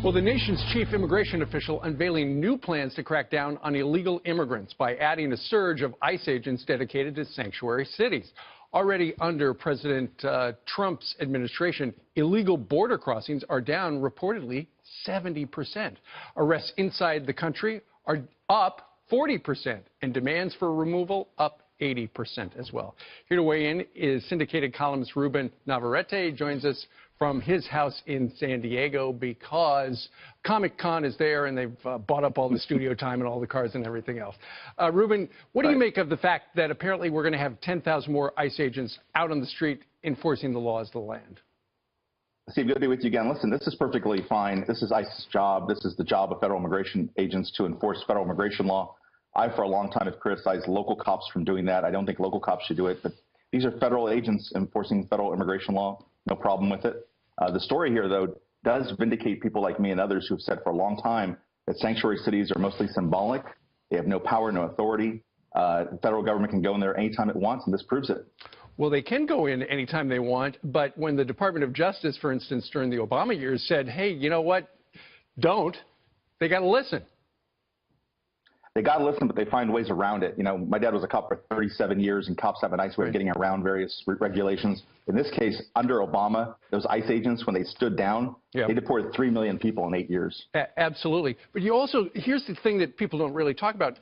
Well, the nation's chief immigration official unveiling new plans to crack down on illegal immigrants by adding a surge of ICE agents dedicated to sanctuary cities. Already under President Trump's administration, illegal border crossings are down reportedly 70%. Arrests inside the country are up 40%, and demands for removal up 80% as well. Here to weigh in is syndicated columnist Ruben Navarrette. Joins us from his house in San Diego because Comic-Con is there and they've bought up all the studio time and all the cars and everything else. Ruben, what do you make of the fact that apparently we're going to have 10,000 more ICE agents out on the street enforcing the laws of the land? Steve, good to be with you again. Listen, this is perfectly fine. This is ICE's job. This is the job of federal immigration agents to enforce federal immigration law. I, for a long time, have criticized local cops from doing that. I don't think local cops should do it, but these are federal agents enforcing federal immigration law. No problem with it. The story here, though, does vindicate people like me and others who have said for a long time that sanctuary cities are mostly symbolic. They have no power, no authority. The federal government can go in there anytime it wants, and this proves it. Well, they can go in anytime they want, but when the Department of Justice, for instance, during the Obama years said, hey, you know what, don't, they got to listen. They got to listen, but they find ways around it. You know, my dad was a cop for 37 years, and cops have a nice way of getting around various regulations. In this case, under Obama, those ICE agents, when they stood down, they deported 3 million people in 8 years. Absolutely. But you also, here's the thing that people don't really talk about,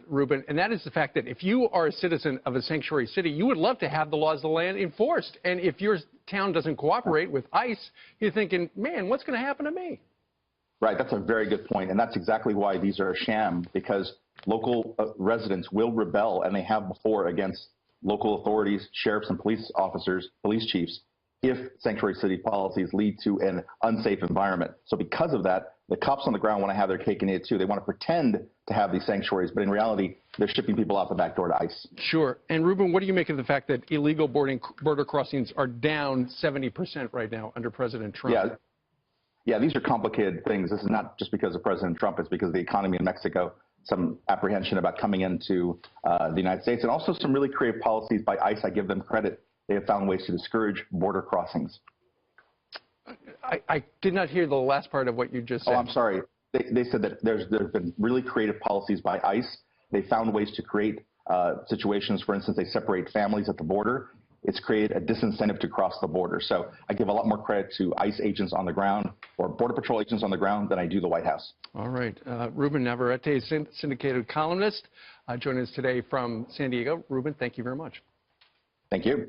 Ruben, and that is the fact that if you are a citizen of a sanctuary city, you would love to have the laws of the land enforced. And if your town doesn't cooperate with ICE, you're thinking, man, what's going to happen to me? Right, that's a very good point, and that's exactly why these are a sham, because local residents will rebel, and they have before, against local authorities, sheriffs and police officers, police chiefs, if sanctuary city policies lead to an unsafe environment. So because of that, the cops on the ground want to have their cake and eat it too. They want to pretend to have these sanctuaries, but in reality, they're shipping people out the back door to ICE. Sure. And Ruben, what do you make of the fact that illegal border crossings are down 70% right now under President Trump? Yeah, these are complicated things. This is not just because of President Trump. It's because of the economy in Mexico, some apprehension about coming into the United States, and also some really creative policies by ICE. I give them credit. They have found ways to discourage border crossings. I did not hear the last part of what you just said. Oh, I'm sorry. They said that there's been really creative policies by ICE. They found ways to create situations. For instance, they separate families at the border. It's created a disincentive to cross the border. So I give a lot more credit to ICE agents on the ground or Border Patrol agents on the ground than I do the White House. All right. Ruben Navarrette, syndicated columnist, joining us today from San Diego. Ruben, thank you very much. Thank you.